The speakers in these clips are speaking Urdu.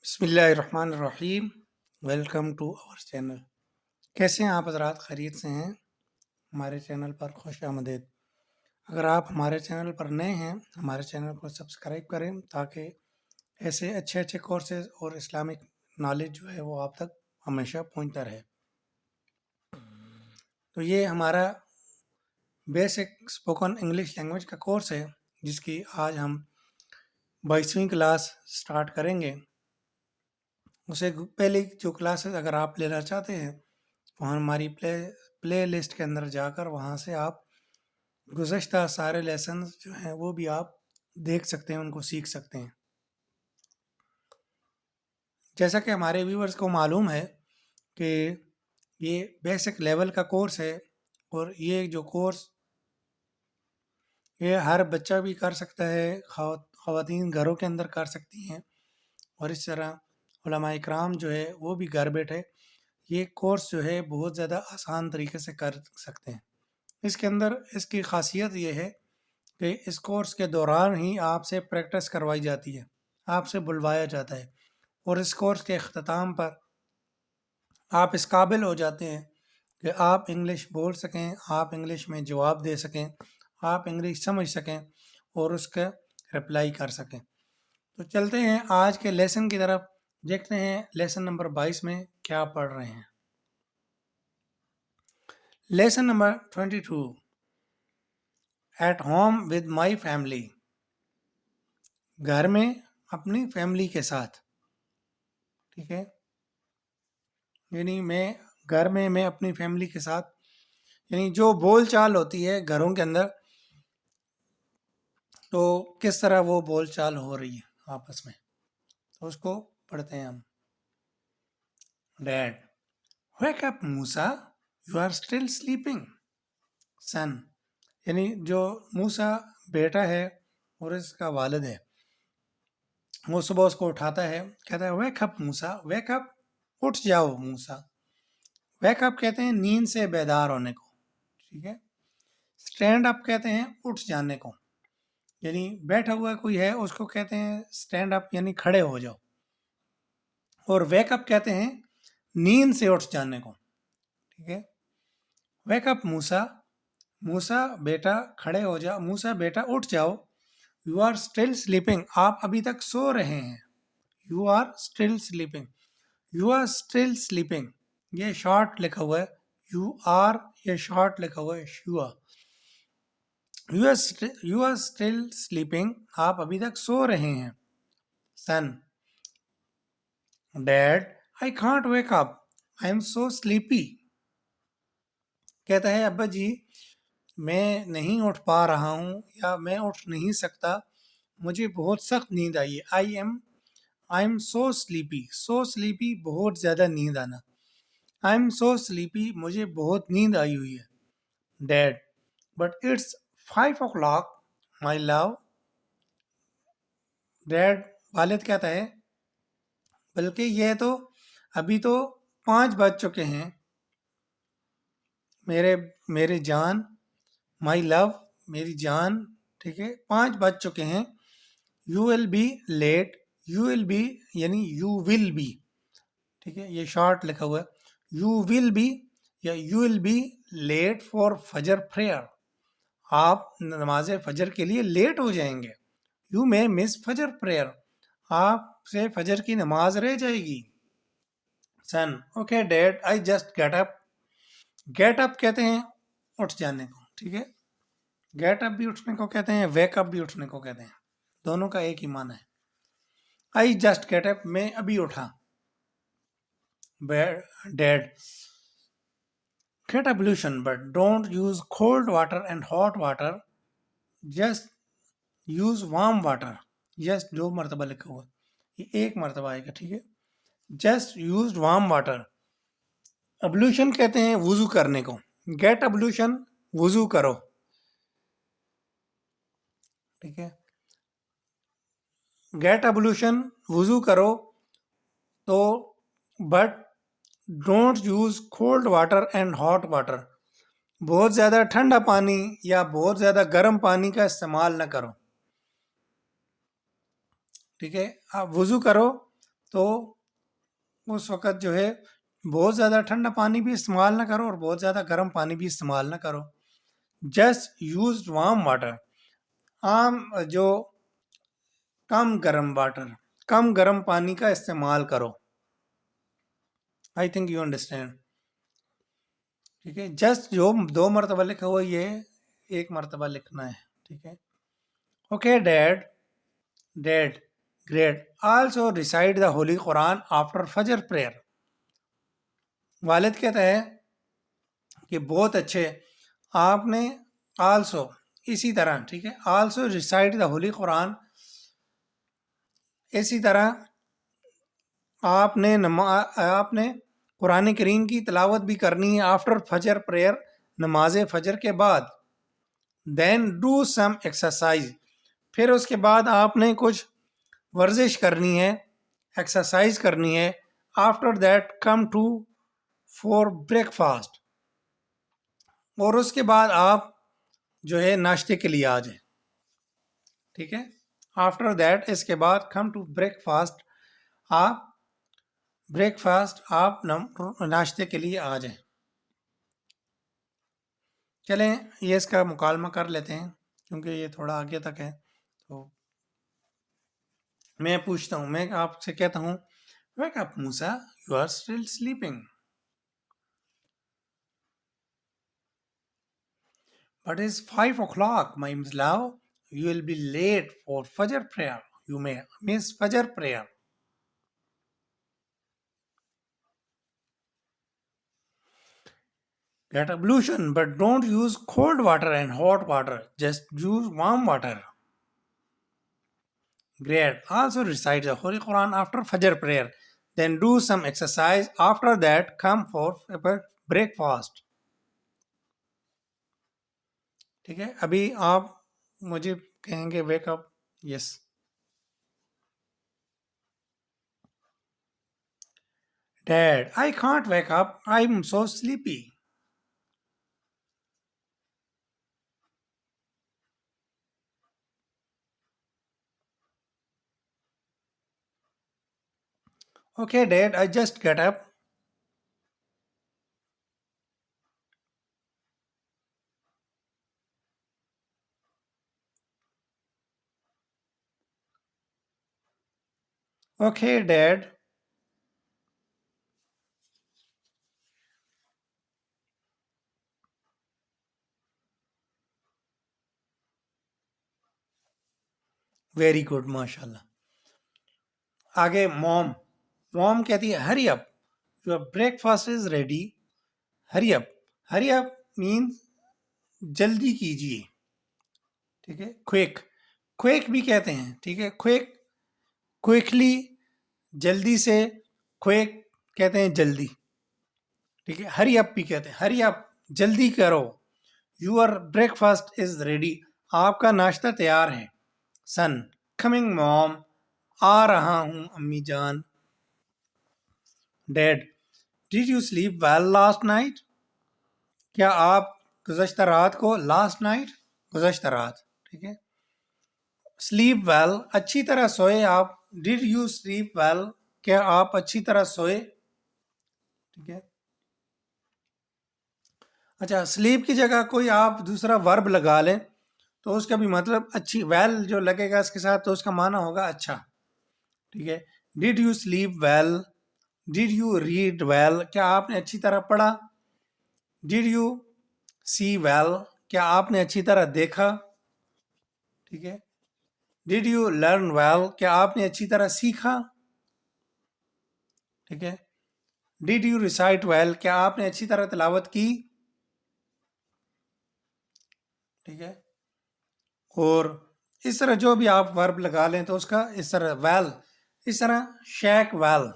بسم اللہ الرحمن الرحیم۔ Welcome to our channel. کیسے ہیں آپ حضرات؟ خیریت سے ہیں؟ ہمارے چینل پر خوش آمدید۔ اگر آپ ہمارے چینل پر نئے ہیں، ہمارے چینل کو سبسکرائب کریں تاکہ ایسے اچھے اچھے کورسز اور اسلامک نالج جو ہے وہ آپ تک ہمیشہ پہنچتا رہے۔ تو یہ ہمارا بیسک اسپوکن انگلش لینگویج کا کورس ہے، جس کی آج ہم 22ویں کلاس سٹارٹ کریں گے۔ اسے پہلی جو کلاسز اگر آپ لینا چاہتے ہیں، وہاں ہماری پلے لسٹ کے اندر جا کر وہاں سے آپ گزشتہ سارے لیسنز جو ہیں وہ بھی آپ دیکھ سکتے ہیں، ان کو سیکھ سکتے ہیں۔ جیسا کہ ہمارے ویورز کو معلوم ہے کہ یہ بیسک لیول کا کورس ہے، اور یہ جو کورس یہ ہر بچہ بھی کر سکتا ہے، خواتین گھروں کے اندر کر سکتی ہیں، اور اس طرح علماء اکرام جو ہے وہ بھی گھر بیٹھے یہ کورس جو ہے بہت زیادہ آسان طریقے سے کر سکتے ہیں۔ اس کے اندر اس کی خاصیت یہ ہے کہ اس کورس کے دوران ہی آپ سے پریکٹس کروائی جاتی ہے، آپ سے بلوایا جاتا ہے، اور اس کورس کے اختتام پر آپ اس قابل ہو جاتے ہیں کہ آپ انگلش بول سکیں، آپ انگلش میں جواب دے سکیں، آپ انگلش سمجھ سکیں اور اس کا رپلائی کر سکیں۔ تو چلتے ہیں آج کے لیسن کی طرف، دیکھتے ہیں لیسن نمبر 22 میں کیا پڑھ رہے ہیں۔ Lesson number 22، at home with my family, گھر میں اپنی فیملی کے ساتھ۔ ٹھیک ہے، یعنی میں گھر میں اپنی فیملی کے ساتھ، یعنی جو بول چال ہوتی ہے گھروں کے اندر، تو کس طرح وہ بول چال ہو رہی ہے آپس میں، تو اس کو پڑھتے ہیں ہم۔ Dad, wake up Musa, you are still sleeping. Son, یعنی جو موسیٰ بیٹا ہے اور اس کا والد ہے، وہ صبح اس کو اٹھاتا ہے، کہتا ہے wake up موسیٰ، wake up، اٹھ جاؤ موسیٰ۔ wake up کہتے ہیں نیند سے بیدار ہونے کو، ٹھیک ہے۔ اسٹینڈ اپ کہتے ہیں اٹھ جانے کو، یعنی بیٹھا ہوا کوئی ہے اس کو کہتے ہیں اسٹینڈ اپ، یعنی کھڑے ہو جاؤ۔ اور ویک اپ کہتے ہیں نیند سے اٹھ جانے کو، ٹھیک ہے۔ ویک اپ موسیٰ، موسیٰ بیٹا کھڑے ہو جاؤ، موسیٰ بیٹا اٹھ جاؤ۔ یو آر اسٹل سلیپنگ، آپ ابھی تک سو رہے ہیں۔ You are still sleeping, you are still sleeping, یہ شارٹ لکھا ہوا ہے، یو آر یہ شارٹ لکھا ہوا ہے، Shiva. You are still sleeping, آپ ابھی تک سو رہے ہیں۔ Son, dad I can't wake up, I am so sleepy, کہتا ہے ابا جی میں نہیں اٹھ پا رہا ہوں، یا میں اٹھ نہیں سکتا، مجھے بہت سخت نیند آئی ہے۔ I am so sleepy, so sleepy بہت زیادہ نیند آنا، آئی ایم سو سلیپی مجھے بہت نیند آئی ہوئی ہے۔ Dad, but it's 5 o'clock my love, dad والد کہتا ہے بلکہ یہ تو ابھی تو 5 بج چکے ہیں میرے جان، مائی لو میری جان، ٹھیک ہے، 5 بج چکے ہیں۔ You will be late, you will be یعنی یو ول بی، ٹھیک ہے، یہ شارٹ لکھا ہوا ہے، یو ول بی یا you will be late for Fajr prayer, آپ نماز فجر کے لیے لیٹ ہو جائیں گے۔ یو مے مس فجر پریئر، آپ سے فجر کی نماز رہ جائے گی۔ Son, okay dad I just get up, get up کہتے ہیں اٹھ جانے کو، ٹھیک ہے، گیٹ اپ بھی اٹھنے کو کہتے ہیں، ویک اپ بھی اٹھنے کو کہتے ہیں، دونوں کا ایک ہی معنی ہے۔ آئی جسٹ گیٹ اپ، میں ابھی اٹھا۔ Dad, get ablution but don't use cold water and hot water, just use warm water. just 2 مرتبہ لکھا ہوا، یہ 1 مرتبہ آئے گا، ٹھیک ہے۔ just use warm water، ابلوشن کہتے ہیں وضو کرنے کو، get ablution وضو کرو، ٹھیک ہے، get ablution وضو کرو، تو but don't use cold water and hot water، بہت زیادہ ٹھنڈا پانی یا بہت زیادہ گرم پانی کا استعمال نہ کرو، ٹھیک ہے۔ آپ وضو کرو تو اس وقت جو ہے بہت زیادہ ٹھنڈا پانی بھی استعمال نہ کرو اور بہت زیادہ گرم پانی بھی استعمال نہ کرو. Just use warm water. عام جو کم گرم پانی کا استعمال کرو. I think you understand. ٹھیک ہے, جسٹ جو 2 مرتبہ لکھا ہوا یہ 1 مرتبہ لکھنا ہے. ٹھیک ہے. Okay dad great. Also recite the holy Quran after Fajr prayer. والد کہتا ہے کہ بہت اچھے, آپ نے آلسو اسی طرح, ٹھیک ہے, آلسو ریسائٹ دا ہولی قرآن, اسی طرح آپ نے قرآن کریم کی تلاوت بھی کرنی ہے آفٹر فجر پریئر, نماز فجر کے بعد. Then do some exercise. پھر اس کے بعد آپ نے کچھ ورزش کرنی ہے, ایکسرسائز کرنی ہے. After that come to for breakfast. اور اس کے بعد آپ جو ہے ناشتے کے لیے آ جائیں. ٹھیک ہے. آفٹر دیٹ, اس کے بعد کم ٹو بریک فاسٹ, آپ ناشتے کے لیے آ جائیں. چلیں یہ اس کا مکالمہ کر لیتے ہیں کیونکہ یہ تھوڑا آگے تک ہے. تو میں پوچھتا ہوں, میں آپ سے کہتا ہوں, wake up Musa, you are still sleeping. But it's 5 o'clock, my love. You will be late for Fajr prayer. You may miss Fajr prayer. Get ablution, but don't use cold water and hot water. Just use warm water. Great. Also recite the Holy Quran after Fajr prayer. Then do some exercise. After that, come for breakfast. ٹھیک ہے. ابھی آپ مجھے کہیں گے wake up. Yes. Dad, I can't wake up. I'm so sleepy. Okay, Dad, I just get up. Okay, Dad. Very good, ماشاء اللہ. آگے موم کہتی ہے hurry up, your break fast is ready. Hurry up means جلدی کیجیے. ٹھیک ہے. کویک بھی کہتے ہیں. ٹھیک ہے. کوئکلی, جلدی سے. کویک کہتے ہیں جلدی. ٹھیک ہے. ہری اپ بھی کہتے ہیں, ہری اپ جلدی کرو. Your break fast is ready, آپ کا ناشتہ تیار ہے. سن کمنگ موم, آ رہا ہوں امی جان. Dad dad you sleep well last night. کیا آپ گزشتہ رات کو, لاسٹ نائٹ گزشتہ رات. ٹھیک ہے. سلیپ ویل اچھی طرح سوئے آپ. ڈیڈ یو سلیپ ویل, کیا آپ اچھی طرح سوئے. ٹھیک ہے. اچھا, سلیپ کی جگہ کوئی آپ دوسرا ورب لگا لیں تو اس کا بھی مطلب اچھی, ویل جو لگے گا اس کے ساتھ تو اس کا معنی ہوگا اچھا. ٹھیک ہے. Did you sleep well. Did you read well, کیا آپ نے اچھی طرح پڑھا. ڈیڈ یو سی ویل, کیا آپ نے اچھی طرح دیکھا. ٹھیک ہے. ڈیڈ یو لرن ویل, کیا آپ نے اچھی طرح سیکھا. ٹھیک ہے. ڈیڈ یو ریسائٹ ویل, کیا آپ نے اچھی طرح تلاوت کی. ٹھیک ہے. اور اس طرح جو بھی آپ ورب لگا لیں تو اس کا اس طرح ویل, اس طرح شیک ویل,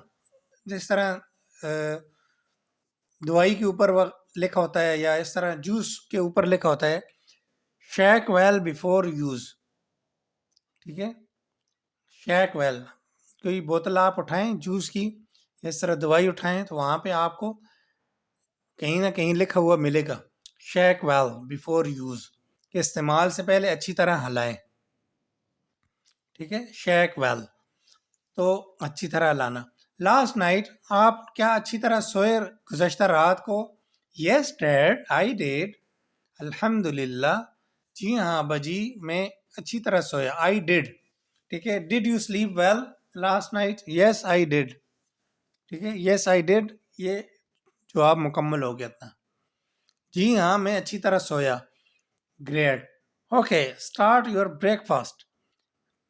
جس طرح دوائی کے اوپر لکھا ہوتا ہے یا اس طرح جوس کے اوپر لکھا ہوتا ہے شیک ویل بیفور یوز. ٹھیک ہے. شیک ویل, کوئی بوتل آپ اٹھائیں جوس کی, اس طرح دوائی اٹھائیں تو وہاں پہ آپ کو کہیں نہ کہیں لکھا ہوا ملے گا شیک ویل بیفور یوز, کہ استعمال سے پہلے اچھی طرح ہلائیں. ٹھیک ہے. Shake well. تو اچھی طرح لانا. لاسٹ نائٹ آپ کیا اچھی طرح سوئے گزشتہ رات کو؟ یس ڈیڈ آئی ڈیڈ. الحمد للہ، جی ہاں بجی میں اچھی طرح سویا. آئی ڈیڈ. ٹھیک ہے. Did you sleep well last night? Yes I did. ٹھیک ہے. یس آئی ڈیڈ یہ جواب مکمل ہو گیا تھا. جی ہاں میں اچھی طرح سویا. Great. Okay start your break فاسٹ.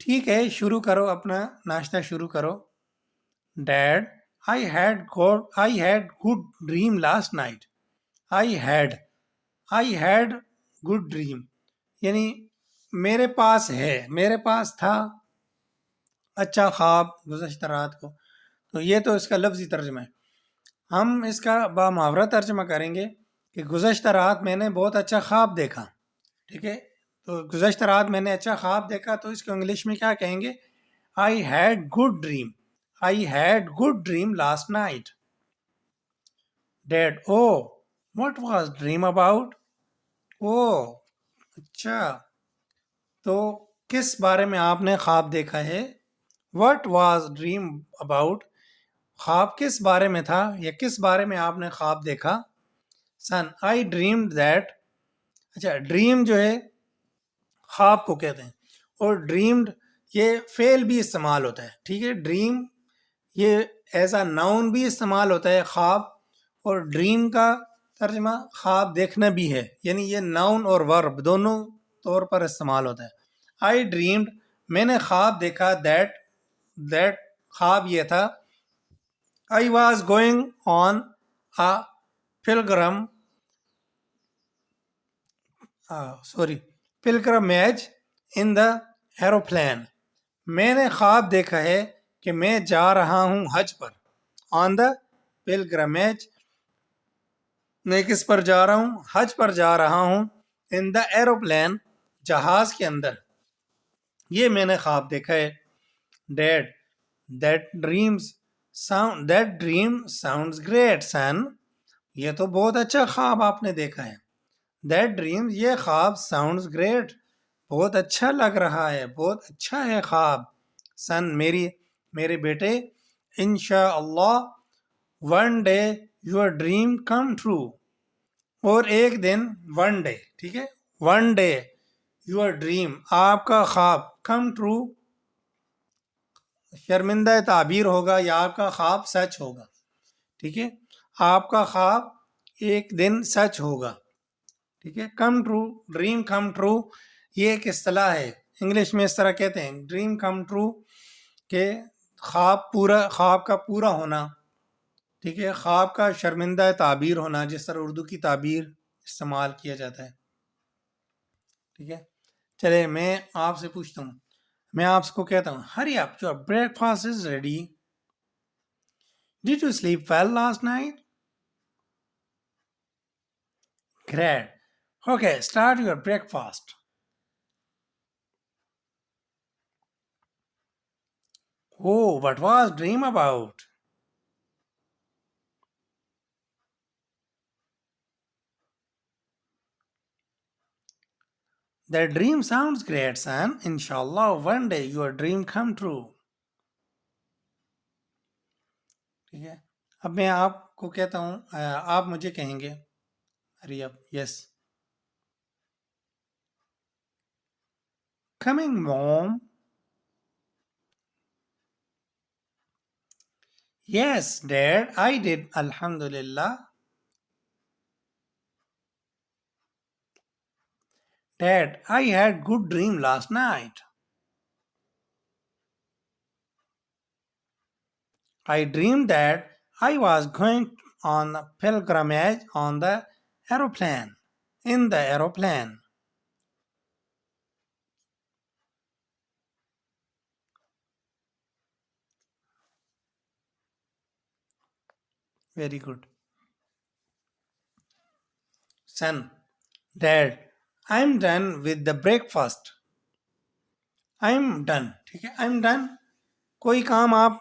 ٹھیک ہے شروع کرو اپنا ناشتہ شروع کرو. Dad I had good dream last night. I had good dream یعنی میرے پاس تھا اچھا خواب گزشتہ رات کو. تو یہ تو اس کا لفظی ترجمہ ہے. ہم اس کا بامحاورہ ترجمہ کریں گے کہ گزشتہ رات میں نے بہت اچھا خواب دیکھا. ٹھیک ہے. تو گزشتہ رات میں نے اچھا خواب دیکھا تو اس کو انگلش میں کیا کہیں گے؟ I had good dream last night. Dad oh what was dream about? Oh اچھا تو کس بارے میں آپ نے خواب دیکھا ہے؟ واٹ واز ڈریم اباؤٹ خواب کس بارے میں تھا یا کس بارے میں آپ نے خواب دیکھا؟ سن آئی ڈریمڈ دیٹ. اچھا ڈریم جو ہے خواب کو کہتے ہیں اور ڈریمڈ یہ فعل بھی استعمال ہوتا ہے. ٹھیک ہے. ڈریم یہ ایز اے ناؤن بھی استعمال ہوتا ہے خواب، اور ڈریم کا ترجمہ خواب دیکھنا بھی ہے. یعنی یہ ناؤن اور ورب دونوں طور پر استعمال ہوتا ہے. آئی ڈریمڈ میں نے خواب دیکھا. دیٹ خواب یہ تھا. I was going on a pilgrimage in the aeroplane. میں نے خواب دیکھا ہے کہ میں جا رہا ہوں حج پر. On the pilgrimage میں کس پر جا رہا ہوں؟ حج پر جا رہا ہوں. In the aeroplane جہاز کے اندر. یہ میں نے خواب دیکھا ہے. Dad that dream sounds great son. یہ تو بہت اچھا خواب آپ نے دیکھا ہے. That dream یہ خواب sounds great بہت اچھا لگ رہا ہے، بہت اچھا ہے خواب. son میرے بیٹے انشاءاللہ one day your dream come true. اور ایک دن one day. ٹھیک ہے. one day your dream آپ کا خواب come true شرمندہ تعبیر ہوگا یا آپ کا خواب سچ ہوگا. ٹھیک ہے. آپ کا خواب ایک دن سچ ہوگا. ٹھیک ہے. Come true dream come true یہ ایک اصطلاح ہے. انگلش میں اس طرح کہتے ہیں ڈریم کم ٹرو کہ خواب کا پورا ہونا. ٹھیک ہے. خواب کا شرمندہ تعبیر ہونا جس طرح اردو کی تعبیر استعمال کیا جاتا ہے. ٹھیک ہے. چلے میں آپ سے پوچھتا ہوں، میں آپ کو کہتا ہوں hurry up your breakfast is ready. Did you sleep well last night? Great. Okay, start your breakfast. Oh, what was dream about? That dream sounds great, son. Inshallah, one day your dream come true. ٹھیک ہے. اب میں آپ کو کہتا ہوں آپ مجھے کہیں گے hurry up. Yes. Coming mom. Yes dad I did alhamdulillah. Dad I had good dream last night. I dreamed that I was going on a pilgrimage on the aeroplane. In the aeroplane. Very good. Son, Dad, I'm done with the breakfast. I'm done. ٹھیک ہے. I'm done. کوئی کام آپ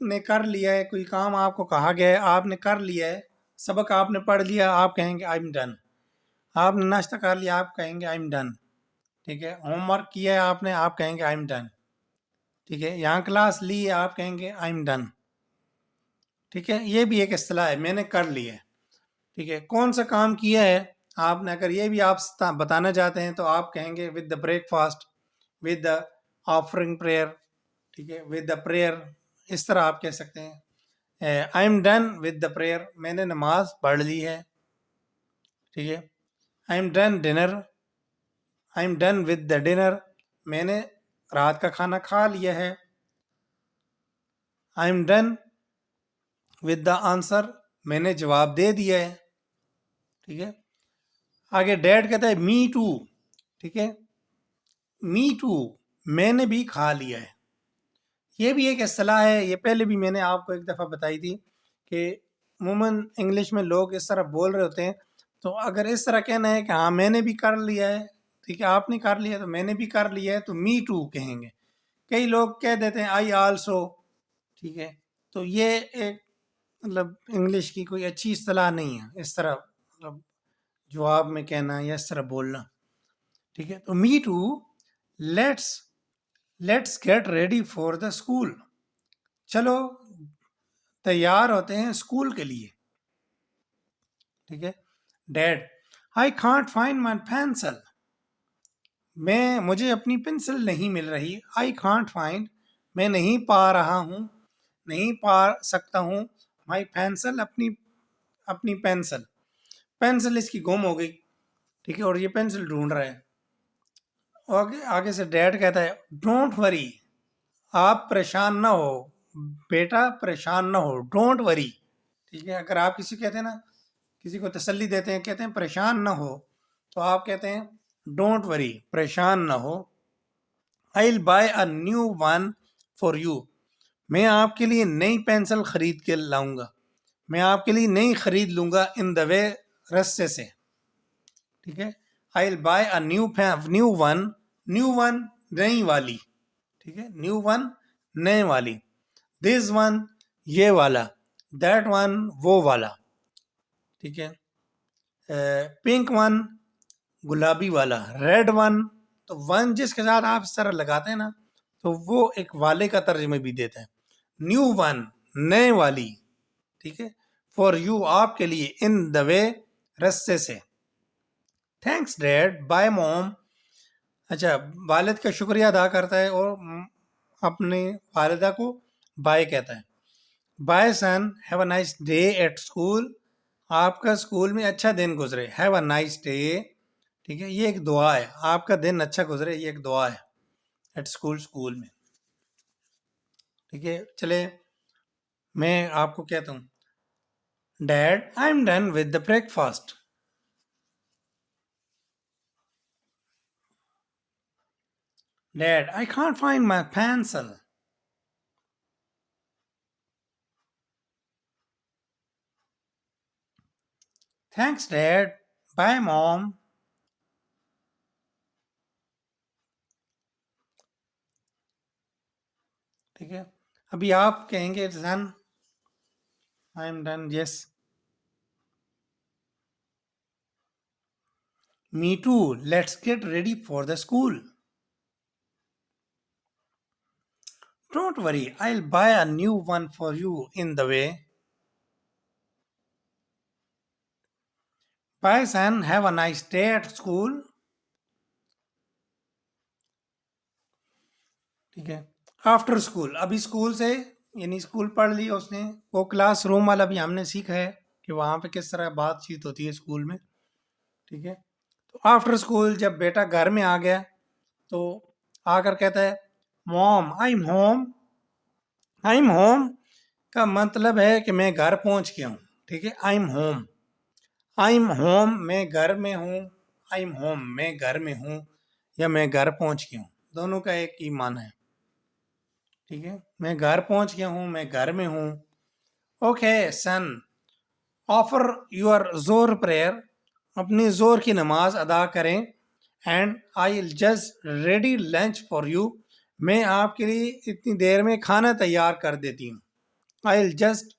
نے کر لیا ہے، کوئی کام آپ کو کہا گیا ہے، آپ نے کر لیا ہے، سبق آپ نے پڑھ لیا، آپ کہیں گے I'm done. آپ نے ناشتہ کر لیا، آپ کہیں گے I'm done. ٹھیک ہے. ہوم ورک کیا ہے آپ نے، آپ کہیں گے I'm done. ٹھیک ہے، یہاں کلاس لی ہے، آپ کہیں گے آئی ایم ڈن. ٹھیک ہے، یہ بھی ایک اصطلاح ہے، میں نے کر لی ہے. ٹھیک ہے، کون سا کام کیا ہے آپ نے، اگر یہ بھی آپ بتانا چاہتے ہیں تو آپ کہیں گے with the break fast, with the offering prayer. ٹھیک ہے، ود دا پریئر، اس طرح آپ کہہ سکتے ہیں. آئی am done with the prayer, میں نے نماز پڑھ لی ہے. ٹھیک ہے، I am done dinner, I am done with the dinner, میں نے رات کا کھانا کھا لیا ہے. I am done with the answer, میں نے جواب دے دیا ہے. ٹھیک ہے، آگے ڈیڈ کہتا ہے می ٹو. ٹھیک ہے، می ٹو، میں نے بھی کھا لیا ہے. یہ بھی ایک اصطلاح ہے، یہ پہلے بھی میں نے آپ کو ایک دفعہ بتائی تھی کہ عموماً انگلش میں لوگ اس طرح بول رہے ہوتے ہیں، تو اگر اس طرح کہنا ہے کہ ہاں میں نے بھی کر لیا ہے، ٹھیک ہے، آپ نے کر لیا تو میں نے بھی کر لیا ہے، تو می ٹو کہیں گے. کئی لوگ کہہ دیتے ہیں آئی آلسو. ٹھیک ہے، تو یہ ایک مطلب انگلش کی کوئی اچھی اصطلاح نہیں ہے، اس طرح مطلب جواب میں کہنا یا اس طرح بولنا. ٹھیک ہے، تو me too, let's get ready for the school, چلو تیار ہوتے ہیں اسکول کے لیے. ٹھیک ہے، dad, I can't find my pencil, مجھے اپنی پینسل نہیں مل رہی. آئی کانٹ فائنڈ، میں نہیں پا رہا ہوں، نہیں پا سکتا ہوں، مائی پینسل، اپنی پینسل اس کی گم ہو گئی. ٹھیک ہے، اور یہ پینسل ڈھونڈ رہا ہے. آگے سے ڈیڈ کہتا ہے ڈونٹ وری، آپ پریشان نہ ہو بیٹا، پریشان نہ ہو، ڈونٹ وری. ٹھیک ہے، اگر آپ کسی کہتے ہیں نا، کسی کو تسلی دیتے ہیں، کہتے ہیں پریشان نہ ہو، تو آپ کہتے ہیں ڈونٹ وری، پریشان نہ ہو. I'll buy a new one for you، میں آپ کے لیے نئی پینسل خرید کے لاؤں گا، میں آپ کے لیے نئی خرید لوں گا. ان دا وے، رستے سے. ٹھیک ہے، I'll buy a new one، نئی والی. ٹھیک ہے، نیو ون، نئے والی. دس ون، یہ والا. دیٹ ون، وہ والا. ٹھیک ہے، پنک ون، گلابی والا. ریڈ ون، تو ون جس کے ساتھ آپ اس طرح لگاتے ہیں نا، تو وہ ایک والے کا ترجمہ بھی دیتا ہے. نیو ون، نئے والی. ٹھیک ہے، فار یو، آپ کے لیے. ان دا وے، رستے سے. تھینکس ڈیڈ، بائی موم. اچھا، والد کا شکریہ ادا کرتا ہے اور اپنے والدہ کو بائے کہتا ہے. Bye son, have a nice day at school, آپ کا اسکول میں اچھا دن گزرے. Have a nice day. ٹھیک ہے، یہ ایک دعا ہے، آپ کا دن اچھا گزرے، یہ ایک دعا ہے ایٹ اسکول میں. ٹھیک ہے، چلے میں آپ کو کہتا ہوں dad, I am done with the breakfast. Dad, I can't find my pencil. Thanks dad, bye mom. ٹھیک ہے، ابھی آپ کہیں گے son, I am done, yes. Me too, let's get ready for the school. Don't worry, I will buy a new one for you in the way. Bye son, have a nice day at school. ٹھیک ہے، آفٹر اسکول، ابھی اسکول سے یعنی اسکول پڑھ لی اس نے، وہ کلاس روم والا بھی ہم نے سیکھا ہے کہ وہاں پہ کس طرح بات چیت ہوتی ہے اسکول میں. ٹھیک ہے، تو آفٹر اسکول جب بیٹا گھر میں آ گیا تو آ کر کہتا ہے mom, I am home. I am home کا مطلب ہے کہ میں گھر پہنچ گیا ہوں. ٹھیک ہے، I am home, I am home, میں گھر میں ہوں. آئی ایم ہوم، میں گھر میں ہوں یا میں گھر پہنچ گیا ہوں، دونوں کا ایک ہی معنی ہے. ٹھیک ہے، میں گھر پہنچ گیا ہوں، میں گھر میں ہوں. اوکے سن، آفر یور زور پریئر، اپنی زور کی نماز ادا کریں. And I will just ready lunch for you, میں آپ کے لیے اتنی دیر میں کھانا تیار کر دیتی ہوں. I will just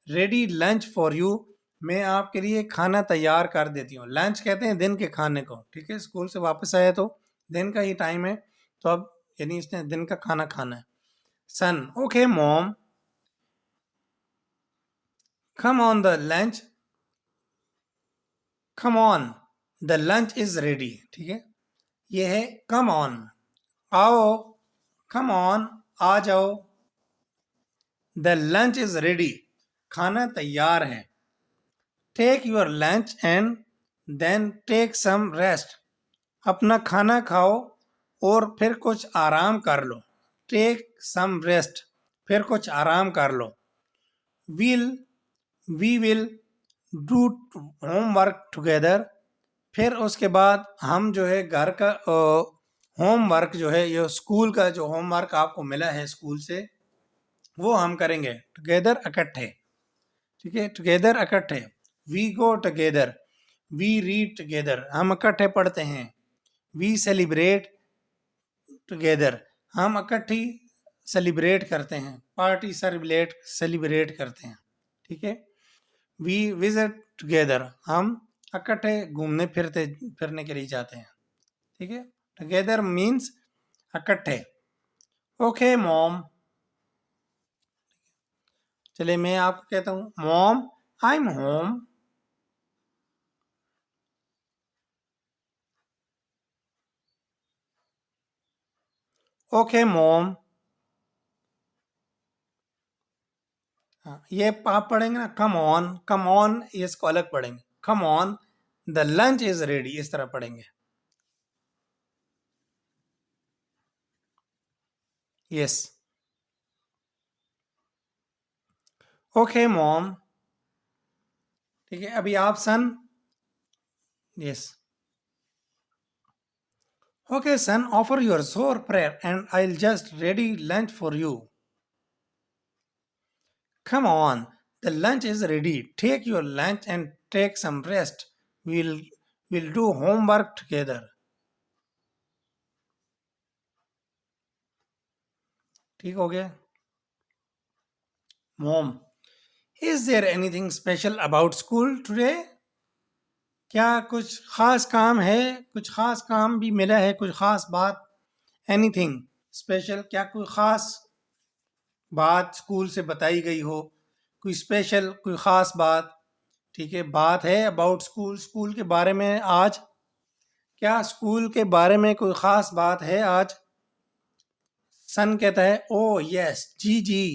ready lunch for you, میں آپ کے لیے کھانا تیار کر دیتی ہوں. لنچ کہتے ہیں دن کے کھانے کو. ٹھیک ہے، اسکول سے واپس آیا تو دن کا ہی ٹائم ہے، تو اب یعنی اس نے دن کا کھانا کھانا ہے. Son, okay mom, come on the lunch, come on, the lunch is ready. ٹھیک ہے, یہ ہے come on, آؤ, come on, آ جاؤ. The lunch is ready, کھانا تیار ہے. Take your lunch and then take some rest. اپنا کھانا کھاؤ اور پھر کچھ آرام کر لو. Take some rest, پھر کچھ آرام کر لو. We will do homework together. پھر اس کے بعد ہم جو ہے گھر کا ہوم ورک جو ہے, یہ اسکول کا جو ہوم ورک آپ کو ملا ہے اسکول سے, وہ ہم کریں گے ٹوگیدر, اکٹھے. ٹھیک ہے, ٹوگیدر اکٹھے. We go together, we read together, ہم اکٹھے پڑھتے ہیں. وی سیلیبریٹ ٹوگیدر, ہم اکٹھی سیلیبریٹ کرتے ہیں, پارٹی سیلیبریٹ کرتے ہیں. ٹھیک ہے. وی وزٹ ٹوگیدر, ہم اکٹھے گھومنے پھرنے کے لیے جاتے ہیں. ٹھیک ہے. ٹوگیدر مینس اکٹھے. اوکے موم, چلے میں آپ کو کہتا ہوں موم آئی ایم ہوم. اوکے موم, یہ آپ پڑھیں گے نا, کم آن, کم آن اس کو الگ پڑھیں گے. کم آن دا لنچ از ریڈی, اس طرح پڑھیں گے. یس. اوکے موم. ٹھیک ہے, ابھی آپ سن. یس. اوکے سن, آفر یور سور prayer and I will just ready lunch for you. Come on, the lunch is ready. Take your lunch and take some rest. We'll do homework together. ٹھیک ہو گیا. Mom, is there anything special about school today? کیا کچھ خاص کام ہے, کچھ خاص کام بھی ملا ہے, کچھ خاص بات. Anything special, کیا کوئی خاص بات اسکول سے بتائی گئی ہو, کوئی اسپیشل, کوئی خاص بات. ٹھیک ہے, بات ہے اباؤٹ اسکول, اسکول کے بارے میں آج. کیا اسکول کے بارے میں کوئی خاص بات ہے آج؟ سن کہتا ہے او یس, جی جی.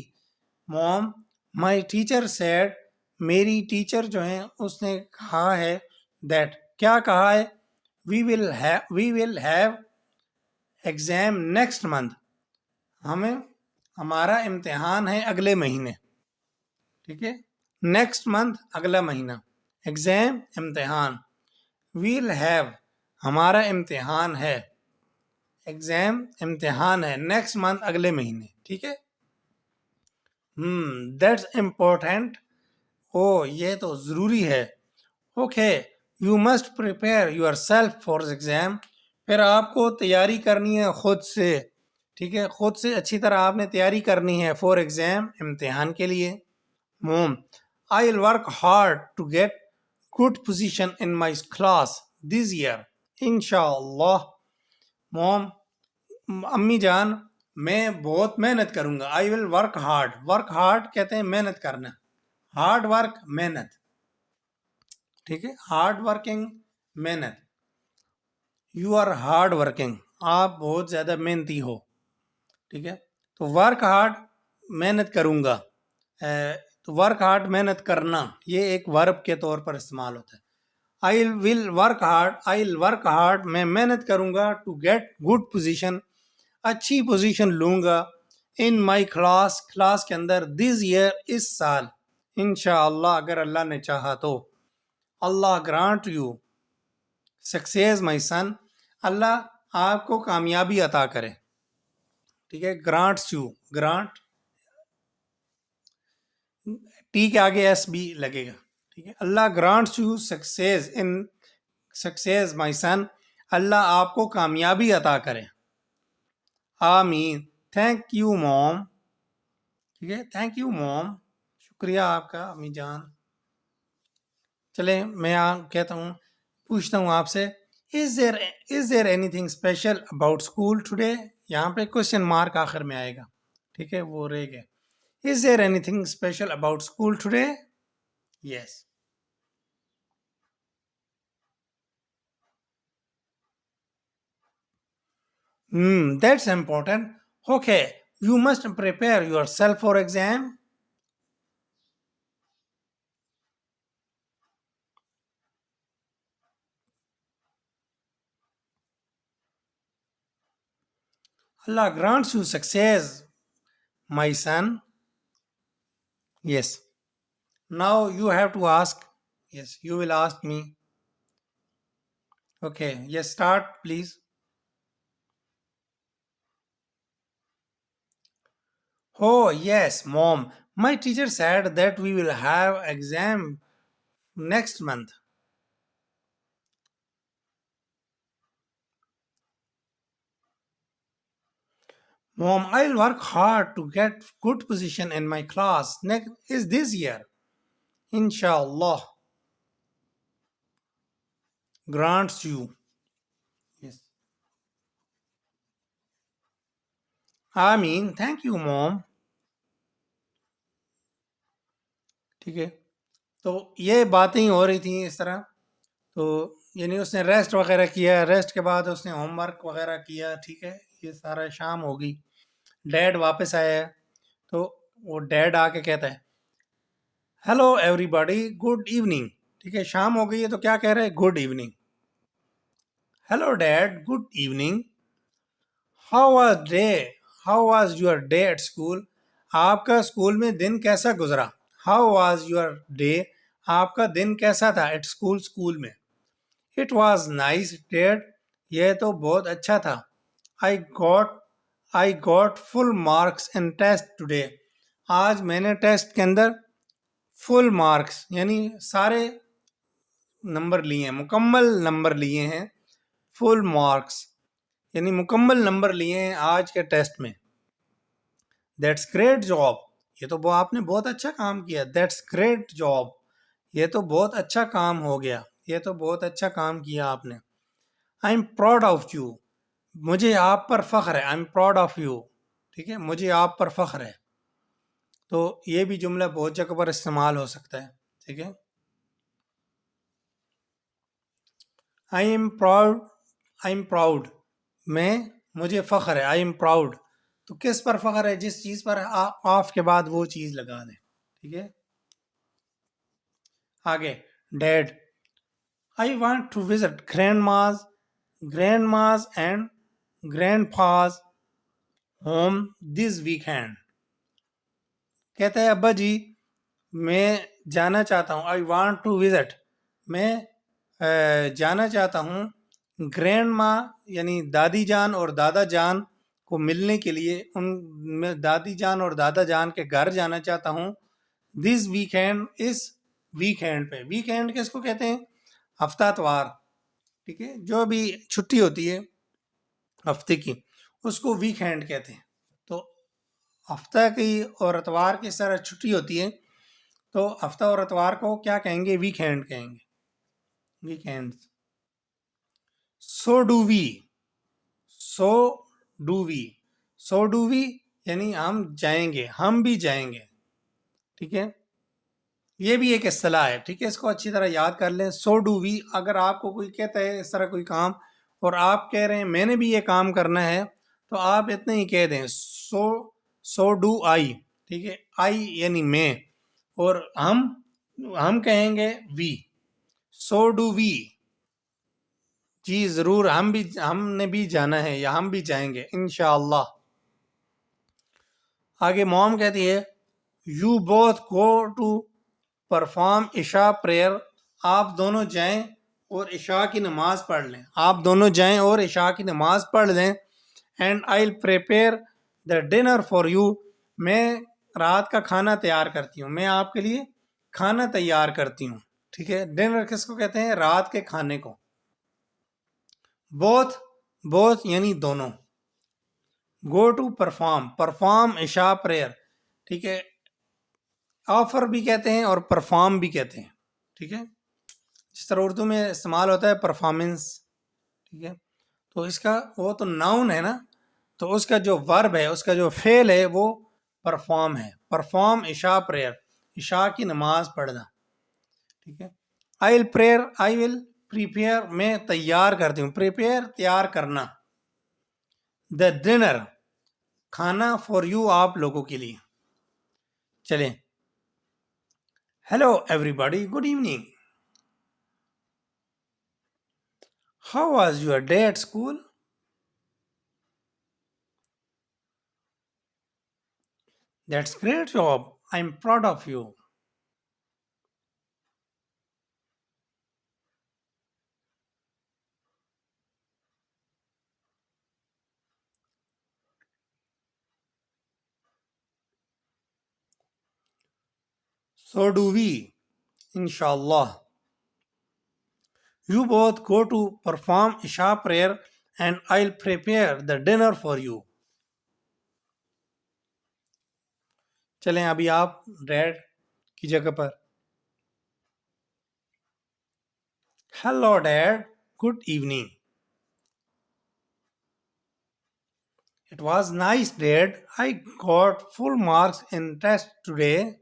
موم, مائی ٹیچر سیڈ, میری ٹیچر جو ہیں اس نے کہا ہے, دیٹ, کیا کہا ہے, we will have exam next month, ہمارا امتحان ہے اگلے مہینے. ٹھیک ہے, نیکسٹ منتھ اگلا مہینہ, ایگزام امتحان, ویل ہیو ہمارا امتحان ہے, ایگزام امتحان ہے, نیکسٹ منتھ اگلے مہینے. ٹھیک ہے. دیٹس امپورٹینٹ, او یہ تو ضروری ہے. Okay, you must prepare your self for exam, پھر آپ کو تیاری کرنی ہے خود سے. ٹھیک ہے, خود سے اچھی طرح آپ نے تیاری کرنی ہے فار ایگزام, امتحان کے لیے. Mom, I will work hard to get good position in my class this year انشاء اللہ. موم, امی جان, میں بہت محنت کروں گا. I will work hard, work hard کہتے ہیں محنت کرنا, ہارڈ ورک محنت. ٹھیک ہے, ہارڈ ورکنگ محنت. یو آر ہارڈ ورکنگ, آپ بہت زیادہ محنتی ہو. ٹھیک ہے, تو ورک ہارڈ محنت کروں گا, تو ورک ہارڈ محنت کرنا یہ ایک ورب کے طور پر استعمال ہوتا ہے. آئی ول ورک ہارڈ, میں محنت کروں گا, ٹو گیٹ گڈ پوزیشن, اچھی پوزیشن لوں گا, ان مائی کلاس کے اندر, دس ایئر اس سال, انشاءاللہ اگر اللہ نے چاہا تو. اللہ گرانٹ یو سکسیز مائی سن, اللہ آپ کو کامیابی عطا کرے. ٹھیک ہے, گرانٹس یو, گرانٹ ٹی کے آگے ایس بھی لگے گا. ٹھیک ہے, اللہ گرانٹس یو سکسیز مائی سن, اللہ آپ کو کامیابی عطا کرے. آمین. تھینک یو موم. ٹھیک ہے, تھینک یو موم, شکریہ آپ کا امی جان. چلیں میں کہتا ہوں, پوچھتا ہوں آپ سے, is there anything special about school today? یہاں پہ کوشچن مارک آخر میں آئے گا. ٹھیک ہے, وہ رہ گیا. Is there anything special about school today? Yes. That's important. Okay, you must prepare yourself for exam. Allah grants you success, my son. Yes. Now you have to ask. Yes, you will ask me. Okay, yes, start please. Oh yes, mom. My teacher said that we will have exam next month. Mom, I'll work hard to get good position in my class next is this year. Inshallah. Grants you. Yes. Ameen. Thank you, mom. ٹھیک ہے, تو یہ باتیں ہو رہی تھیں اس طرح. تو یعنی اس نے ریسٹ وغیرہ کیا, ریسٹ کے بعد اس نے ہوم ورک وغیرہ کیا. ٹھیک ہے, یہ سارا شام ہو گئی. ڈیڈ واپس آیا ہے, تو وہ ڈیڈ آ کے کہتا ہے hello everybody, good evening. ٹھیک ہے, شام ہو گئی ہے تو کیا کہہ رہے ہیں, good evening. Hello dad, good evening. How was your day at school. آپ کا اسکول میں دن کیسا گزرا. ہاؤ واز یور ڈے, آپ کا دن کیسا تھا ایٹ اسکول, اسکول میں. اٹ واز نائس ڈیڈ, یہ تو بہت اچھا تھا. I got full marks in test today. آج میں نے ٹیسٹ کے اندر فل مارکس یعنی سارے نمبر لیے ہیں, مکمل نمبر لیے ہیں. فل مارکس یعنی مکمل نمبر لیے ہیں آج کے ٹیسٹ میں. دیٹس گریٹ جاب, یہ تو آپ نے بہت اچھا کام کیا. دیٹس گریٹ جاب, یہ تو بہت اچھا کام ہو گیا, یہ تو بہت اچھا کام کیا آپ نے. I am proud of you, مجھے آپ پر فخر ہے. I am proud of you. ٹھیک ہے, مجھے آپ پر فخر ہے. تو یہ بھی جملہ بہت جگہ پر استعمال ہو سکتا ہے. ٹھیک ہے, آئی ایم پراؤڈ, مجھے فخر ہے. آئی ایم پراؤڈ, تو کس پر فخر ہے, جس چیز پر آف کے بعد وہ چیز لگا دیں. ٹھیک ہے, آگے dad. I want to visit grandma's and grandpa's home this weekend. کہتا ہے ابا جی میں جانا چاہتا ہوں. آئی وانٹ ٹو وزٹ, میں جانا چاہتا ہوں گرینڈ ماں یعنی دادی جان اور دادا جان کو ملنے کے لیے. میں دادی جان اور دادا جان کے گھر جانا چاہتا ہوں دس ویکینڈ, اس ویکینڈ پہ. ویکینڈ کس کو کہتے ہیں, ہفتہ اتوار. ٹھیک ہے, جو بھی چھٹی ہوتی ہے ہفتے کی اس کو ویکینڈ کہتے ہیں. تو ہفتہ کی اور اتوار کی طرح چھٹی ہوتی ہے تو ہفتہ اور اتوار کو کیا کہیں گے, ویکینڈ کہیں گے. ویکینڈ. سو ڈو وی یعنی ہم جائیں گے, ہم بھی جائیں گے. ٹھیک ہے, یہ بھی ایک اصطلاح ہے. ٹھیک ہے, اس کو اچھی طرح یاد کر لیں. سو ڈو وی, اگر آپ کو کوئی کہتا ہے اس طرح کوئی کام اور آپ کہہ رہے ہیں میں نے بھی یہ کام کرنا ہے, تو آپ اتنے ہی کہہ دیں سو ڈو آئی. ٹھیک ہے, آئی یعنی میں, اور ہم کہیں گے وی. سو ڈو وی, جی ضرور, ہم نے بھی جانا ہے یا ہم بھی جائیں گے انشاءاللہ. آگے موم کہتی ہے you both go to perform Isha prayer. آپ دونوں جائیں اور عشاء کی نماز پڑھ لیں. آپ دونوں جائیں اور عشاء کی نماز پڑھ لیں. And I will prepare the dinner for you. میں رات کا کھانا تیار کرتی ہوں, میں آپ کے لیے کھانا تیار کرتی ہوں. ٹھیک ہے, ڈنر کس کو کہتے ہیں, رات کے کھانے کو. بوتھ یعنی دونوں. گو ٹو پرفارم عشاء پریئر. ٹھیک ہے, آفر بھی کہتے ہیں اور پرفارم بھی کہتے ہیں. ٹھیک ہے, جس طرح اردو میں استعمال ہوتا ہے پرفارمنس. ٹھیک ہے, تو اس کا وہ تو ناؤن ہے نا, تو اس کا جو ورب ہے، اس کا جو فعل ہے وہ پرفارم ہے. پرفارم عشاء پریئر، عشاء کی نماز پڑھنا. ٹھیک ہے. آئی ول پریپیئر، میں تیار کرتی ہوں. پریپیئر تیار کرنا. دا ڈنر کھانا فار یو آپ لوگوں کے لیے. چلیں. Hello everybody, good evening. How was your day at school? That's great job. I'm proud of you. So do we, inshallah. You both go to perform Isha prayer and I'll prepare the dinner for you. چلیں ابھی آپ ڈیڈ کی جگہ پر. Hello Dad, good evening. It was nice Dad. I got full marks in test today.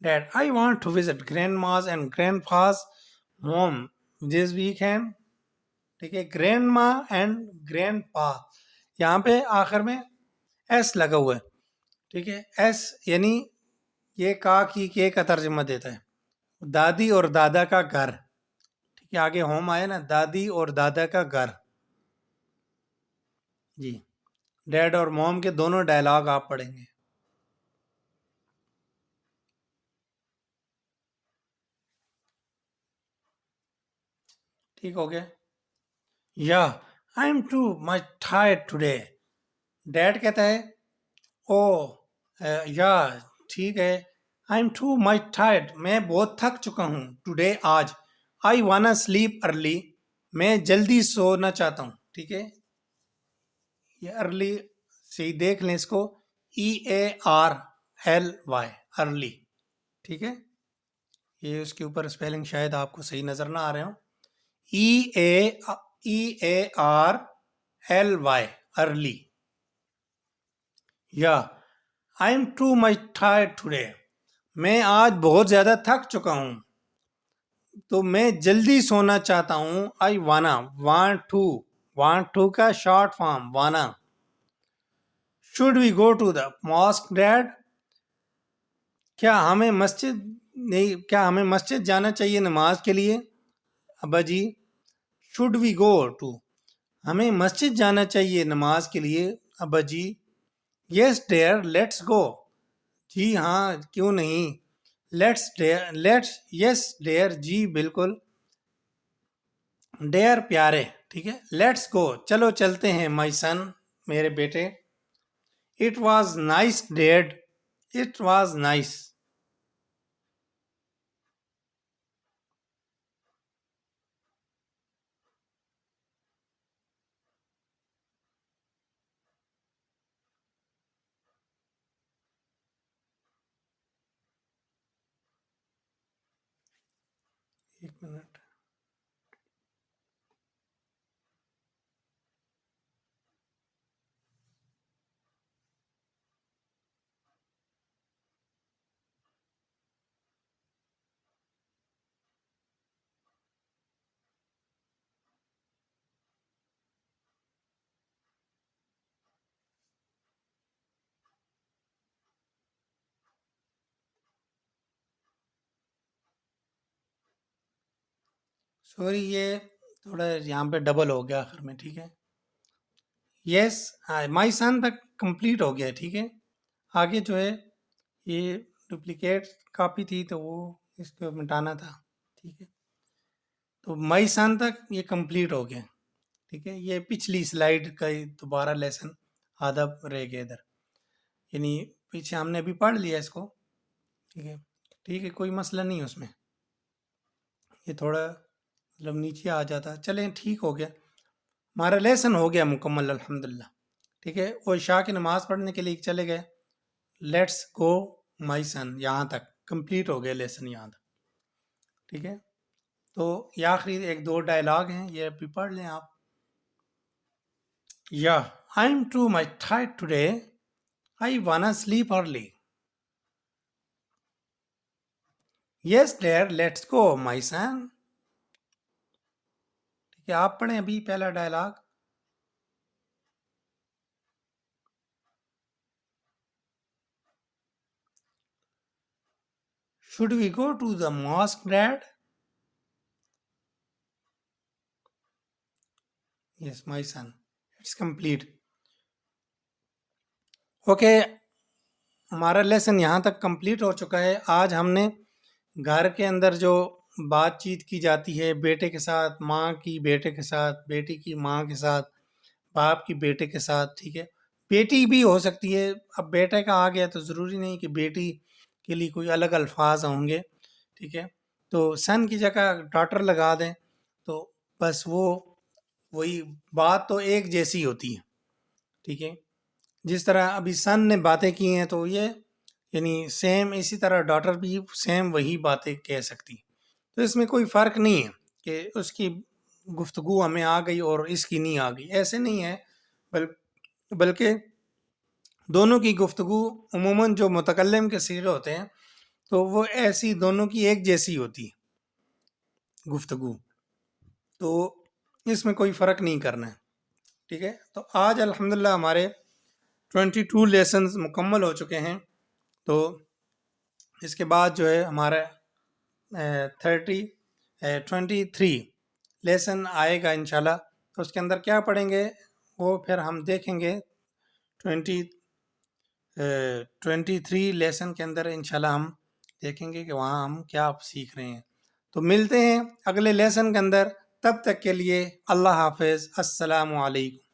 Dad, I want to visit grandma's and grandpa's home this weekend. ٹھیک ہے. گرینڈ ماں اینڈ گرینڈ پا، یہاں پہ آخر میں ایس لگا ہوا ہے. ٹھیک ہے. ایس یعنی یہ کا کی کے کا ترجمہ دیتا ہے. دادی اور دادا کا گھر. ٹھیک ہے. آگے ہوم آئے نا، دادی اور دادا کا گھر. جی. ڈیڈ اور موم کے دونوں ڈائلاگ آپ پڑھیں گے. ٹھیک ہو گیا. Yeah I am too much tired today. Dad کہتا ہے او یا ٹھیک ہے. I am too much tired, میں بہت تھک چکا ہوں. ٹوڈے آج. آئی وانا سلیپ ارلی، میں جلدی سونا چاہتا ہوں. ٹھیک ہے. یہ ارلی سے دیکھ لیں اس کو، EARLY ارلی. ٹھیک ہے. یہ اس کے اوپر اسپیلنگ شاید آپ کو صحیح نظر نہ آ رہے ہوں. EARLY early. یا I am too much tired today, میں آج بہت زیادہ تھک چکا ہوں تو میں جلدی سونا چاہتا ہوں. آئی وانا، وانٹ ٹو کا short form wanna. Should we go to the mosque dad, کیا ہمیں مسجد جانا چاہیے نماز کے لیے ابا جی. شوڈ وی گو ٹو، ہمیں مسجد جانا چاہیے نماز کے لیے ابا جی. یس ڈیئر لیٹس گو، جی ہاں کیوں نہیں. یس ڈیئر، جی بالکل. ڈیئر پیارے. ٹھیک ہے. لیٹس گو، چلو چلتے ہیں. مائی سن، میرے بیٹے. It was nice dad, it was nice. ایک منٹ. سوری، یہ تھوڑا یہاں پہ ڈبل ہو گیا آخر میں. ٹھیک ہے. یس مائی سن تک کمپلیٹ ہو گیا. ٹھیک ہے. آگے جو ہے یہ ڈپلیکیٹ کاپی تھی تو وہ اس کو مٹانا تھا. ٹھیک ہے. تو مائی سن تک یہ کمپلیٹ ہو گیا. ٹھیک ہے. یہ پچھلی سلائیڈ کا دوبارہ لیسن آدھا رہ گیا ادھر، یعنی پیچھے ہم نے ابھی پڑھ لیا اس کو. ٹھیک ہے. ٹھیک ہے، کوئی مسئلہ نہیں اس میں. یہ تھوڑا مطلب نیچے آ جاتا. چلیں ٹھیک ہو گیا، ہمارا لیسن ہو گیا مکمل الحمدللہ. ٹھیک ہے. وہ عشاء کی نماز پڑھنے کے لیے چلے گئے. لیٹس گو مائی سن، یہاں تک کمپلیٹ ہو گیا لیسن یہاں تک. ٹھیک ہے. تو یہ آخری ایک دو ڈائلاگ ہیں، یہ بھی پڑھ لیں آپ. Yeah, I'm too much tired today. I wanna sleep early. Yes, dear, let's go, my son. ٹھیک ہے، آپ پڑھیں ابھی پہلا dialogue. Should we go to the mosque, Dad? Yes, my son. It's complete. Okay, ہمارا لیسن یہاں تک کمپلیٹ ہو چکا ہے. آج ہم نے گھر کے اندر جو بات چیت کی جاتی ہے بیٹے کے ساتھ، ماں کی بیٹے کے ساتھ، بیٹی کی ماں کے ساتھ، باپ کی بیٹے کے ساتھ، ٹھیک ہے، بیٹی بھی ہو سکتی ہے. اب بیٹے کا آ گیا تو ضروری نہیں کہ بیٹی کے لیے کوئی الگ الفاظ ہوں گے، ٹھیک ہے. تو سن کی جگہ ڈاٹر لگا دیں تو بس وہی بات تو ایک جیسی ہوتی ہے، ٹھیک ہے. جس طرح ابھی سن نے باتیں کی ہیں تو یہ یعنی سیم اسی طرح ڈاٹر بھی سیم وہی باتیں کہہ سکتی. تو اس میں کوئی فرق نہیں ہے کہ اس کی گفتگو ہمیں آ گئی اور اس کی نہیں آ گئی، ایسے نہیں ہے. بلکہ دونوں کی گفتگو عموماً جو متکلم کے صیغے ہوتے ہیں تو وہ ایسی دونوں کی ایک جیسی ہوتی ہے گفتگو، تو اس میں کوئی فرق نہیں کرنا ہے، ٹھیک ہے. تو آج الحمدللہ ہمارے 22 لیسنز مکمل ہو چکے ہیں. تو اس کے بعد جو ہے ہمارا 23 لیسن آئے گا انشاءاللہ. تو اس کے اندر کیا پڑھیں گے وہ پھر ہم دیکھیں گے. 23 لیسن کے اندر انشاءاللہ ہم دیکھیں گے کہ وہاں ہم کیا سیکھ رہے ہیں. تو ملتے ہیں اگلے لیسن کے اندر، تب تک کے لیے اللہ حافظ، السلام علیکم.